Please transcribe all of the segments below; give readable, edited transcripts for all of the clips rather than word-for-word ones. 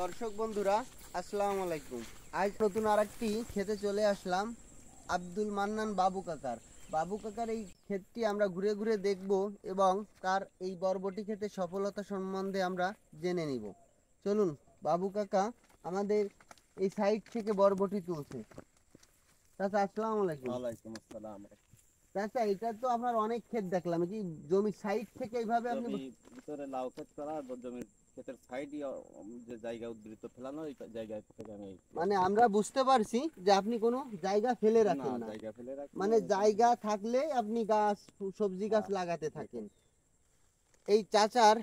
দর্শক বন্ধুরা, আসসালামু আলাইকুম। আজ নতুন আরেকটি খেতে চলে আসলাম আব্দুল মান্নান বাবু কাকার এই ক্ষেতটি আমরা ঘুরে ঘুরে দেখব এবং তার এই বরবটি ক্ষেতের সফলতা সম্বন্ধে আমরা জেনে নিব। চলুন, বাবু কাকা আমাদের এই সাইড থেকে বরবটি তুলছে। চাচা আসসালামু আলাইকুম। ওয়ালাইকুম আসসালাম। চাচা, এটা তো আপনার অনেক ক্ষেত দেখলাম, কি জমির সাইড থেকে এইভাবে আপনি ভিতরে লাউ ক্ষেত করা, জমির ক্ষেতের সাইডই যে জায়গা উদ্বৃত্ত ফেলানো, এই জায়গা থেকে আমি মানে আমরা বুঝতে পারছি যে আপনি কোনো জায়গা ফেলে রাখেন না, জায়গা ফেলে রাখি, মানে জায়গা থাকলে আপনি গাছ সবজি গাছ লাগাতে থাকেন। এই চাচার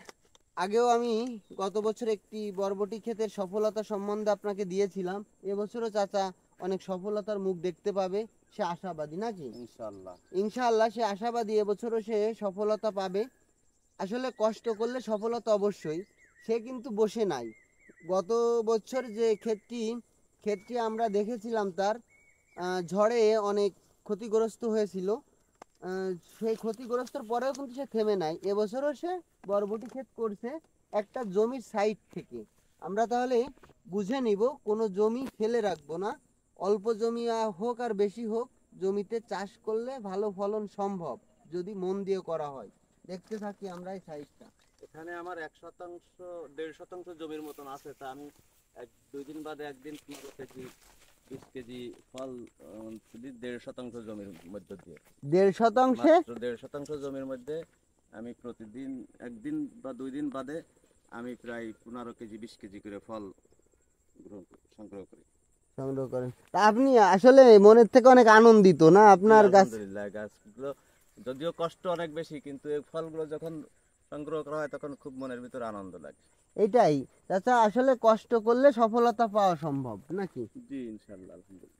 আগেও আমি গত বছর একটি বরবটি ক্ষেতের সফলতা সম্বন্ধে আপনাকে দিয়েছিলাম। এবছরও চাচা অনেক সফলতার মুখ দেখতে পাবে, সে আশাবাদী নাকি? ইনশাআল্লাহ ইনশাআল্লাহ সে আশাবাদী, এবছরও সে সফলতা পাবে। আসলে কষ্ট করলে সফলতা অবশ্যই। সে কিন্তু বসে নাই। গত বছর যে ক্ষেতটি আমরা দেখেছিলাম, তার ঝড়ে অনেক ক্ষতিগ্রস্ত হয়েছিল। সেই ক্ষতিগ্রস্তর পরেও কিন্তু সে থেমে নাই। এবছরও সে বরবটি ক্ষেত করছে একটা জমির সাইড থেকে। আমরা তাহলে বুঝে নিব, কোনো জমি ফেলে রাখবো না। অল্প জমি হোক আর বেশি হোক, জমিতে চাষ করলে ভালো ফলন সম্ভব যদি মন দিয়ে করা হয়। দেখতে থাকি আমরা এই সাইডটা। এখানে আমার 1% 1.5% জমির মতন আছে, তা আমি 2 দিন বাদে একদিন 15 কেজি 20 কেজি ফল 1.5% জমির মধ্যে দিয়ে 1.5%? 1.5% জমির মধ্যে আমি প্রতিদিন একদিন বা 2 দিন বাদে আমি প্রায় 15 কেজি 20 কেজি করে ফল সংগ্রহ করি। সংগ্রহ করেন, তা আপনি আসলে মনের থেকে অনেক আনন্দিত না আপনার গাছ? আলহামদুলিল্লাহ, গাছগুলো যদিও কষ্ট অনেক বেশি, কিন্তু এই ফলগুলো যখন সংগ্রহ করা হয় তখন খুব মনের ভিতরে আনন্দ লাগে। এটাই চাচা, আসলে কষ্ট করলে সফলতা পাওয়া সম্ভব নাকি? জি ইনশাআল্লাহ, আলহামদুলিল্লাহ।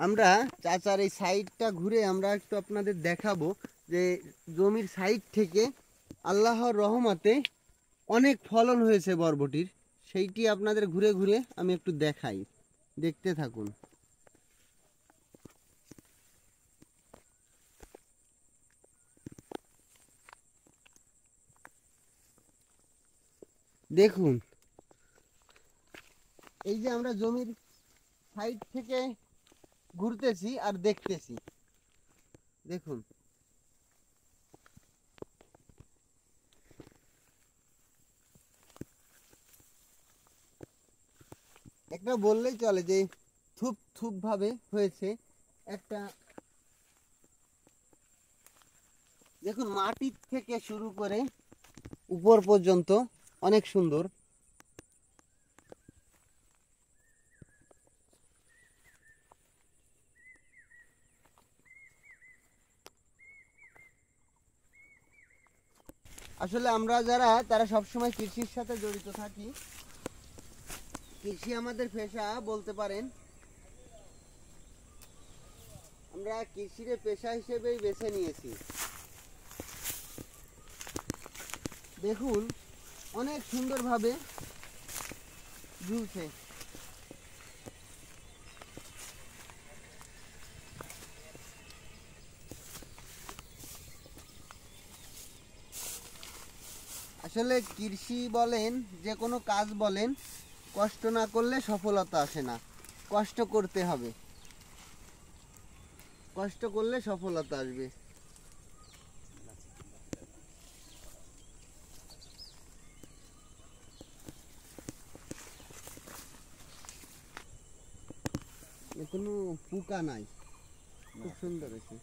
আমরা চাচার এই সাইডটা ঘুরে আমরা একটু আপনাদের দেখাবো যে জমির সাইড থেকে আল্লাহর রহমতে অনেক ফলন হয়েছে বরবটির। সেইটি আপনাদের ঘুরে ঘুরে আমি একটু দেখাই, দেখতে থাকুন। দেখুন, এই যে আমরা জমির সাইড থেকে ঘুরতেছি আর দেখতেছি, দেখুন। একটা বললেই চলে যে থুপ থুপ ভাবে হয়েছে একটা। দেখুন, মাটির থেকে শুরু করে উপর পর্যন্ত অনেক সুন্দর। আসলে আমরা যারা তারা সবসময় কৃষির সাথে জড়িত থাকি, কৃষি আমাদের পেশা বলতে পারেন। আমরা কৃষিরে পেশা হিসেবেই বেছে নিয়েছি। দেখুন, অনেক সুন্দরভাবে ঝুলছে। আসলে কৃষি বলেন, যে কোনো কাজ বলেন, কষ্ট না করলে সফলতা আসে না। কষ্ট করতে হবে, কষ্ট করলে সফলতা আসবে। কোনো পোকা নাই, খুব সুন্দর হয়েছে।